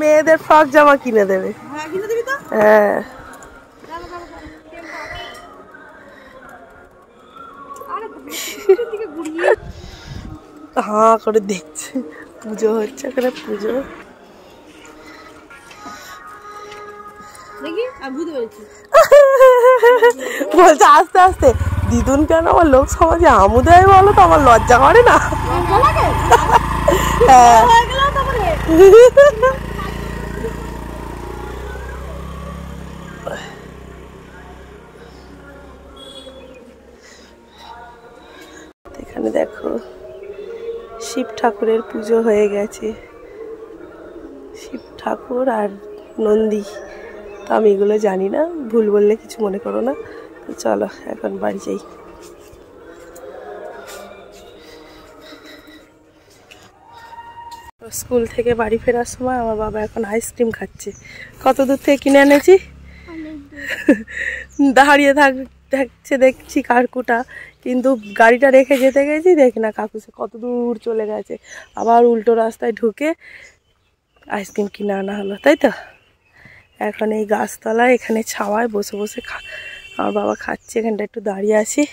মেয়েদের ফ্রক জামা কিনে দেবে। হ্যাঁ হা করে দেখছে, পুজো হচ্ছে এখানে, পুজো বলছে আস্তে আস্তে দিদুন কেন আমার লোক সমাজে আমু দেয় বলো তো, আমার লজ্জা করে না। হ্যাঁ এখানে দেখো শিব ঠাকুরের পুজো হয়ে গেছে, শিব ঠাকুর আর নন্দী। তো আমি এগুলো জানি না, ভুল বললে কিছু মনে করো না। তো চলো এখন বাড়ি যাই। স্কুল থেকে বাড়ি ফেরার সময় আমার বাবা এখন আইসক্রিম খাচ্ছে। কত দূর থেকে কিনে এনেছি, দাঁড়িয়ে থাকছে দেখছি কাকুটা, কিন্তু গাড়িটা রেখে যেতে গেছি, দেখি না কাকু সে কত দূর চলে গেছে। আবার উল্টো রাস্তায় ঢুকে আইসক্রিম কিনে আনা হলো, তাই তো। এখন এই গাছতলায় এখানে ছাওয়ায় বসে বসে আমার বাবা খাচ্ছে। এখানটা একটু দাঁড়িয়ে আছি।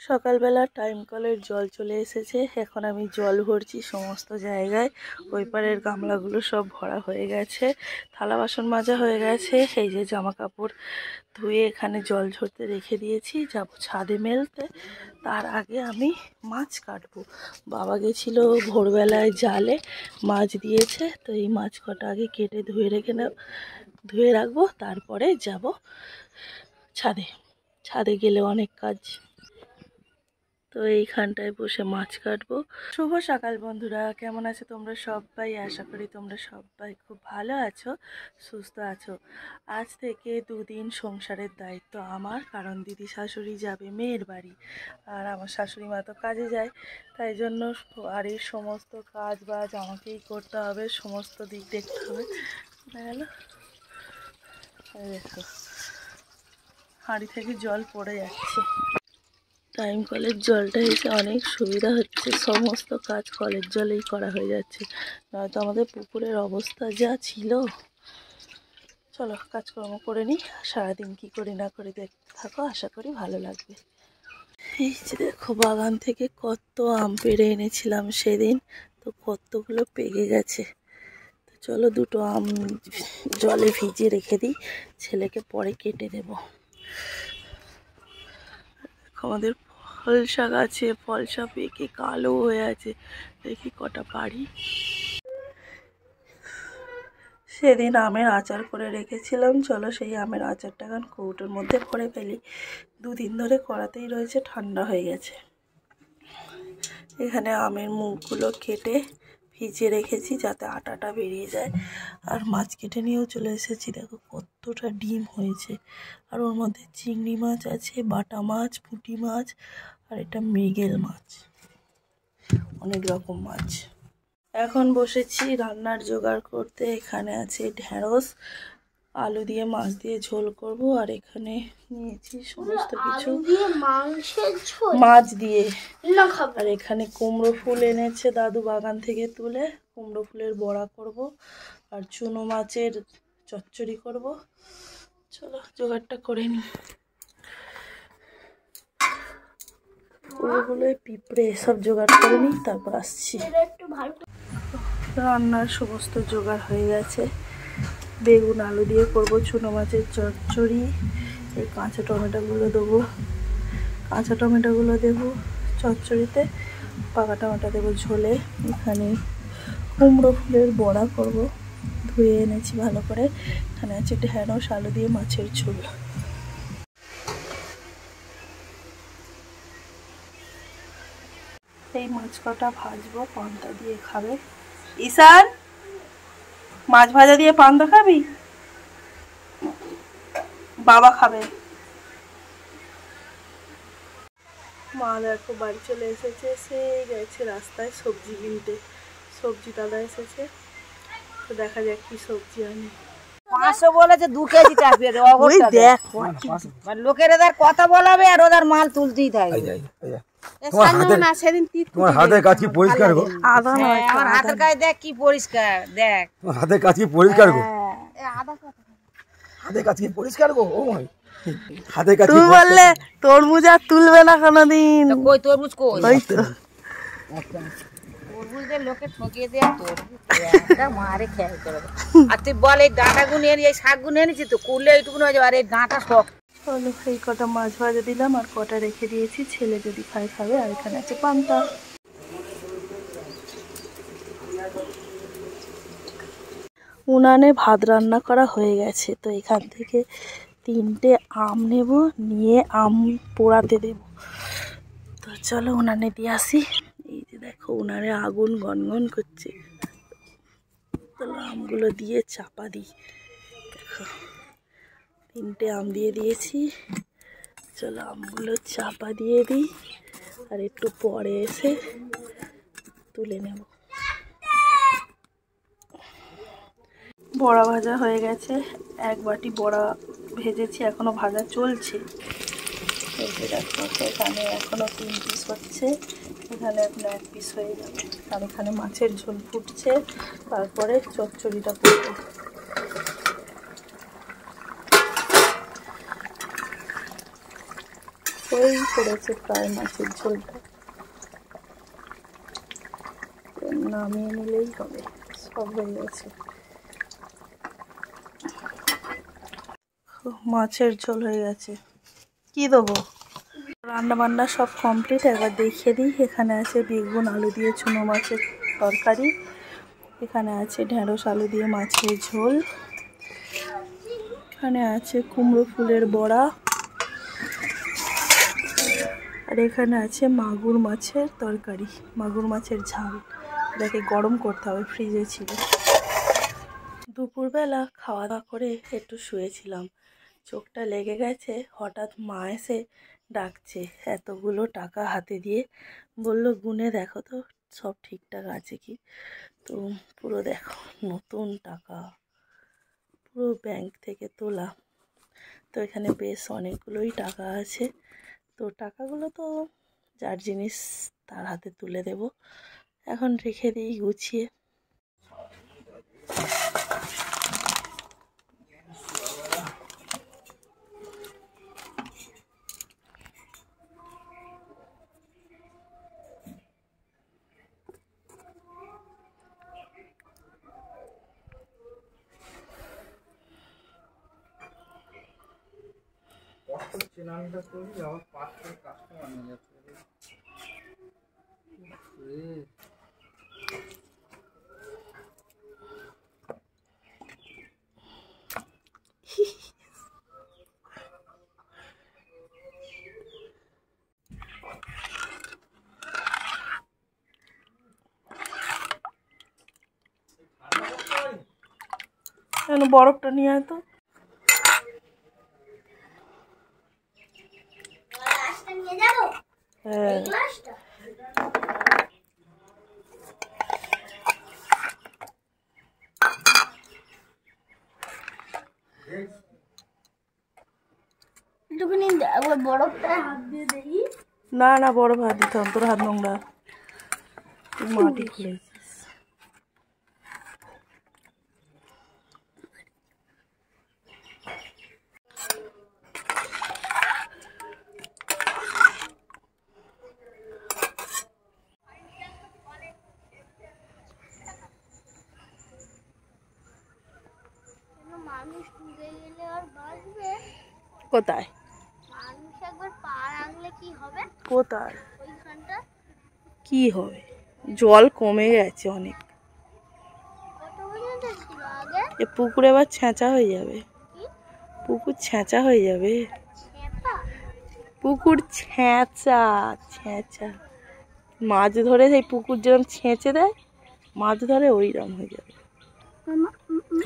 সকালবেলা টাইম কলের জল চলে এসেছে, এখন আমি জল ভরছি সমস্ত জায়গায়। ওই পারের গামলাগুলো সব ভরা হয়ে গেছে, থালা বাসন মাজা হয়ে গেছে। এই যে জামা কাপড় ধুয়ে এখানে জল ঝরতে রেখে দিয়েছি, যাব ছাদে মেলতে। তার আগে আমি মাছ কাটবো। বাবা গেছিল ভোরবেলায় জালে, মাছ দিয়েছে, তো এই মাছ কটা আগে কেটে ধুয়ে রাখবো, তারপরে যাব ছাদে। ছাদে গেলে অনেক কাজ। তো এইখানটায় বসে মাছ কাটবো। শুভ সকাল বন্ধুরা, কেমন আছো তোমরা সবাই? আশা করি তোমরা সবাই খুব ভালো আছো, সুস্থ আছো। আজ থেকে 2 দিন সংসারের দায়িত্ব আমার, কারণ দিদি শাশুড়ি যাবে মেয়ের বাড়ি, আর আমার শাশুড়ি মা তো কাজে যায়। তাই জন্য বাড়ির সমস্ত কাজ বাজ আমাকেই করতে হবে, সমস্ত দিক দেখতে হবে। গেল দেখো হাঁড়ি থেকে জল পড়ে যাচ্ছে। টাইম কলের জলটা এসে অনেক সুবিধা হচ্ছে, সমস্ত কাজ কলের জলেই করা হয়ে যাচ্ছে, নয়তো আমাদের পুকুরের অবস্থা যা ছিল। চলো কাজকর্ম করে নিই, সারাদিন কি করি না করি দেখতে থাকো, আশা করি ভালো লাগবে। এই যে দেখো বাগান থেকে কত আম পেড়ে এনেছিলাম সেদিন, তো কতগুলো পেকে গেছে। তো চলো 2টো আম জলে ভিজিয়ে রেখে দিই, ছেলেকে পরে কেটে দেব। আমাদের ফলসা গাছে ফলসা পেকে কালো হয়ে আছে, দেখি কটা পারি। সেদিন আমের আচার করে রেখেছিলাম, চলো সেই আমের আচারটা এখন কৌটোর মধ্যে ভরে ফেলি। 2 দিন ধরে করাতেই রয়েছে, ঠান্ডা হয়ে গেছে। এখানে আমের মুখগুলো কেটে ভিজিয়ে রেখেছি যাতে আটাটা বেরিয়ে যায়। আর মাছ কেটে নিয়েও চলে এসেছি, দেখো কতটা ডিম হয়েছে। আর ওর মধ্যে চিংড়ি মাছ আছে, বাটা মাছ, পুঁটি মাছ, আর এটা মৃগেল মাছ, অনেক রকম মাছ। এখন বসেছি রান্নার জোগাড় করতে। এখানে আছে ঢেঁড়স, আলু দিয়ে মাছ দিয়ে ঝোল করব। আর এখানে নিয়েছি সমস্ত কিছু, মাছ দিয়ে। আর এখানে কুমড়ো ফুল এনেছে দাদু বাগান থেকে তুলে, কুমড়ো ফুলের বড়া করব, আর চুনো মাছের চচ্চড়ি করব। চলো জোগাড়টা করে নিই। ওগুলো পিঁপড়ে সব জোগাড় করে নিই, তারপর আসছি। রান্নার সমস্ত জোগাড় হয়ে গেছে। বেগুন আলু দিয়ে করব চুনো মাছের চচ্চড়ি। এই কাঁচা টমেটোগুলো দেবো চচ্চড়িতে, পাকা টমেটো দেবো ঝোলে। এখানে কুমড়ো ফুলের বড়া করব, ধুয়ে এনেছি ভালো করে। এখানে আছে ঢেঁড়স আলু দিয়ে মাছের ঝোল। এই মাছ কটা ভাজবো, পান্তা দিয়ে খাবে। ঈশান, মাছ ভাজা দিয়ে পান্তা খাবি? বাবা খাবে। মা দেখো বাড়ি চলে এসেছে, সে গেছে রাস্তায় সবজি কিনতে। সবজি দাদা এসেছে, তো দেখা যাক কি সবজি আনে। 500 বলেছে 2 কেজি চাপিয়ে দে। ওই দেখ লোকের এদের কথা বলাবে আর ওদের মাল তুলতেই থাকবে। তোমার হাতের কাজ কি পরিষ্কার গো? আদা নয়, আমার হাতের কাজ দেখ কি পরিষ্কার, দেখ তোমার হাতের কাজ কি পরিষ্কার গো? হাতের কাজ কি পরিষ্কার গো? ও ভাই হাতের কাজ তুই বললে তরমুজ আর তুলবে না কোনোদিন। কই তরমুজ কই? ওই তো তরমুজদের লোকে ঠকিয়ে দেয়া, তরমুজ একটা মারে খেয়ে করবে। আর তুই বল এই ডাঁটা গুনে এনে, এই শাক গুনে এনেছি তো, করলে এইটুকু হয়ে যাবে। আর এই ডাঁটা শখ। চলো, এই কটা মাছ ভাজা দিলাম আর কটা রেখে দিয়েছি, ছেলে যদি খায় খাবে। আর এখানে আছে পান্তা। উনানে ভাত রান্না করা হয়ে গেছে, তো এখান থেকে 3টে আম নেব, নিয়ে আম পোড়াতে দেব। তো চলো উনানে দিয়ে আসি। এই যে দেখো উনানে আগুন গনগন করছে। চলো আমগুলো দিয়ে চাপা দিই। দেখো 3টে আম দিয়ে দিয়েছি। চলো আমগুলো চাপা দিয়ে দিই, আর একটু পরে এসে তুলে নেব। বড়া ভাজা হয়ে গেছে, 1 বাটি বড়া ভেজেছি, এখনো ভাজা চলছে। এই যে দেখো এখানে এখনো 3 পিস হচ্ছে, এখানে এখনো 1 পিস হয়ে যাবে। আর এখানে মাছের ঝোল ফুটছে, তারপরে চচ্চড়িটা করবো। ওই করেছে প্রায় মাছের ঝোলটা, নামিয়ে নিলেই হবে, সব হয়ে গেছে। মাছের ঝোল হয়ে গেছে, কি দেবো? রান্না বান্না সব কমপ্লিট, একবার দেখিয়ে দিই। এখানে আছে বেগুন আলু দিয়ে চুনো মাছের তরকারি, এখানে আছে ঢেঁড়স আলু দিয়ে মাছের ঝোল, এখানে আছে কুমড়ো ফুলের বড়া, আর এখানে আছে মাগুর মাছের তরকারি, মাগুর মাছের ঝাল। এটাকে গরম করতে হবে, ফ্রিজে ছিল। দুপুরবেলা খাওয়া দাওয়া করে একটু শুয়েছিলাম, চোখটা লেগে গেছে। হঠাৎ মা এসে ডাকছে, এতগুলো টাকা হাতে দিয়ে বলল গুনে দেখো তো সব ঠিকঠাক আছে কি। তো পুরো দেখো নতুন টাকা, পুরো ব্যাংক থেকে তোলা। তো এখানে বেশ অনেকগুলোই টাকা আছে। তো টাকাগুলো তো যার জিনিস তার হাতে তুলে দেব, এখন রেখে দিই গুছিয়ে। বরফটা নিয়ে আয় তো। হ্যাঁ না না, বরফ হাত দিতে হবে, তোর হাত নোংরা, মাটি খুলেছিস। কোথায়? কোথায় কি হবে? জল কমে গেছে অনেক, এ পুকুর এবার ছেঁচা হয়ে যাবে, পুকুর ছেঁচা হয়ে যাবে, পুকুর ছেঁচা ছেঁচা। মাছ ধরে সেই পুকুর যেরকম ছেঁচে দেয়, মাছ ধরে ওইরকম হয়ে যাবে।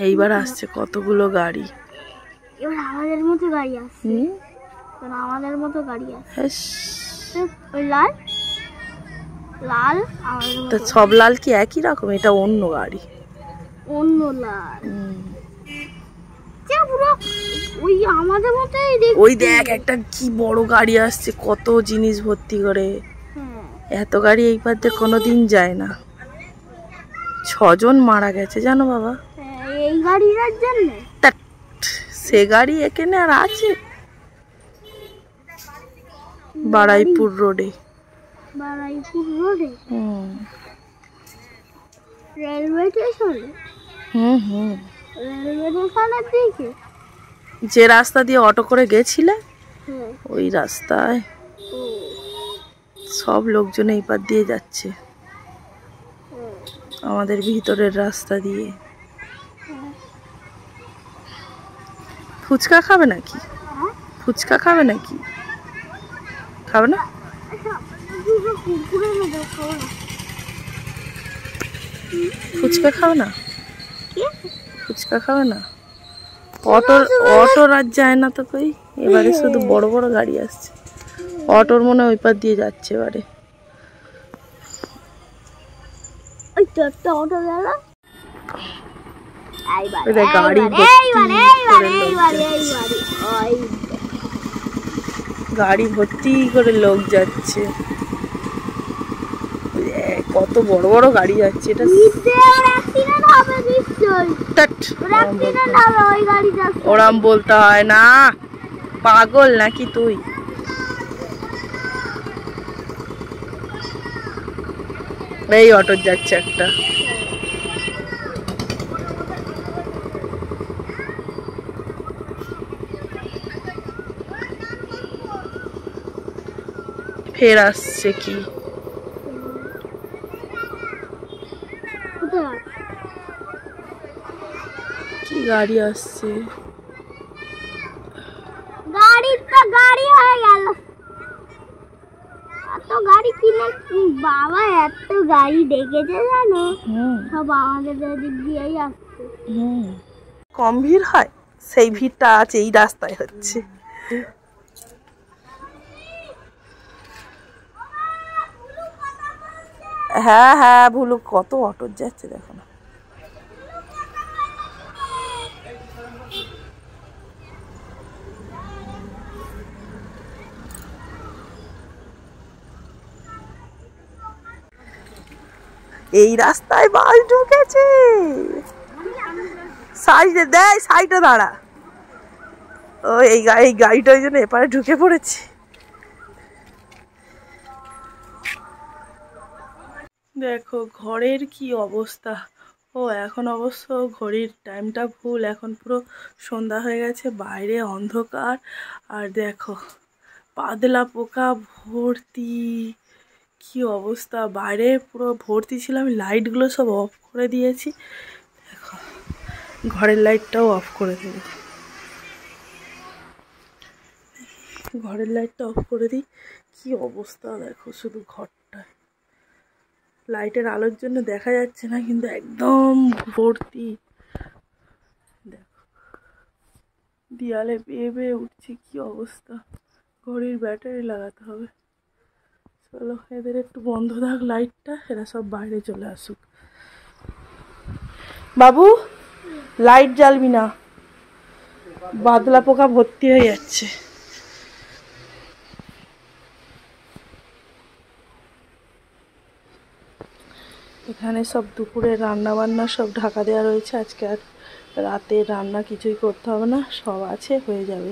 এইবার আসছে কতগুলো গাড়ি। এবার আমাদের মতো গাড়ি আসছে, আমাদের মতো গাড়ি আসছে। ওই লাল লাল আমাদের তো মতো। সব লাল কি একই রকম? এটা অন্য গাড়ি, অন্য লাল। পুরো ওই আমাদের মতোই দেখতে। ওই দেখ একটা কি বড় গাড়ি আসছে, কত জিনিস ভর্তি করে। এত গাড়ি এই পাশে কোনোদিন যায় না। 6 জন মারা গেছে জানো বাবা এই গাড়িটার জন্য। সে গাড়ি এখানে আর আছে? বারাইপুর রোডে। বারাইপুর রোডে রেলওয়ে স্টেশনে। রেলওয়ে স্টেশনের দিকে যে রাস্তা দিয়ে অটো করে গেছিলে ওই রাস্তায় সব লোকজন এই পার দিয়ে যাচ্ছে, আমাদের ভিতরের রাস্তা দিয়ে। ফুচকা খাবে নাকি? ফুচকা খাবে নাকি? খাবে না? ফুচকা খাবে না? ফুচকা খাবে না? অটোর আর যায় না তো কই, এবারে শুধু বড় বড় গাড়ি আসছে। অটোর মনে ওই পার দিয়ে যাচ্ছে এবারে। গাড়ি ভর্তি করে লোক যাচ্ছে, কত বড় বড় গাড়ি যাচ্ছে। এটা ওরাম বলতে হয় না, পাগল নাকি তুই? এই অটো যাচ্ছে একটা। ফের আসছে কি কি গাড়ি আসছে? গাড়ি তো গাড়ি হয়ে গেল। এত গাড়ি কিনে বাবা, এত গাড়ি দেখেছে জানো, সব আমাদের দিক দিয়েই আসছে। কম ভিড় হয়, সেই ভিড়টা আছে এই রাস্তায় হচ্ছে। হ্যাঁ হ্যাঁ ভুলু, কত অটো যাচ্ছে দেখো না। এই রাস্তায় বাস ঢুকেছে, সাইডে দেয়, সাইডে দাঁড়া। ও এই গাড়িটা ওই জন্য এপারে ঢুকে পড়েছে। দেখো ঘরের কি অবস্থা। ও এখন অবশ্য ঘড়ির টাইমটা ভুল, এখন পুরো সন্ধ্যা হয়ে গেছে, বাইরে অন্ধকার। আর দেখো পাতলা পোকা ভর্তি, কি অবস্থা। বাইরে পুরো ভর্তি ছিল, আমি লাইটগুলো সব অফ করে দিয়েছি। দেখো ঘরের লাইটটাও অফ করে দেবো, ঘরের লাইটটা অফ করে দিই। কি অবস্থা দেখো, শুধু ঘরটায় লাইটের আলোর জন্য দেখা যাচ্ছে না, কিন্তু একদম ভর্তি। দেখো দেয়ালে বেয়ে বেয়ে উঠছে, কি অবস্থা। ঘড়ির ব্যাটারি লাগাতে হবে। চলো এদের একটু বন্ধ থাক লাইটটা, এরা সব বাইরে চলে আসুক। বাবু লাইট জ্বালবি না, বাদলা পোকা ভর্তি হয়ে যাচ্ছে। এখানে সব দুপুরের রান্না বান্না সব ঢাকা দেওয়া রয়েছে, আজকে আর রাতে রান্না কিছুই করতে হবে না, সব আছে, হয়ে যাবে।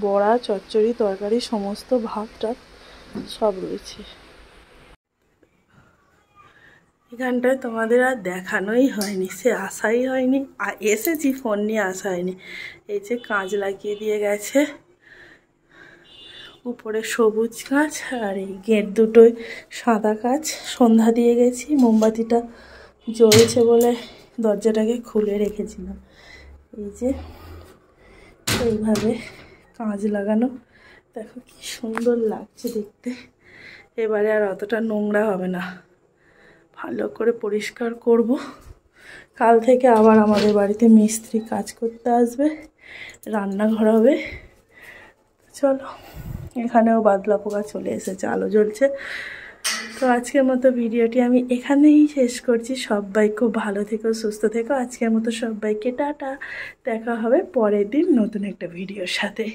বড়া চচ্চড়ি তরকারি সমস্ত, ভাত টাত সব রয়েছে। এখানটায় তোমাদের আর দেখানোই হয়নি, সে আসাই হয়নি, আর এসেছি ফোন নিয়ে আসা হয়নি। এই যে কাঁচ লাগিয়ে দিয়ে গেছে, উপরে সবুজ কাঁচ, আর এই গেট দুটোই সাদা কাঁচ। সন্ধ্যা দিয়ে গেছি, মোমবাতিটা জ্বলছে বলে দরজাটাকে খুলে রেখেছিলাম। এই যে এইভাবে কাঁচ লাগানো, দেখো কি সুন্দর লাগছে দেখতে। এবারে আর অতটা নোংরা হবে না, ভালো করে পরিষ্কার করব। কাল থেকে আবার আমাদের বাড়িতে মিস্ত্রি কাজ করতে আসবে, রান্নাঘর হবে। চলো, এখানেও বাদলা পোকা চলে এসেছে, আলো জ্বলছে। তো আজকের মতো ভিডিওটি আমি এখানেই শেষ করছি। সবাই খুব ভালো থেকো, সুস্থ থেকো। আজকের মতো সবাইকে টাটা, দেখা হবে পরের দিন নতুন একটা ভিডিওর সাথে।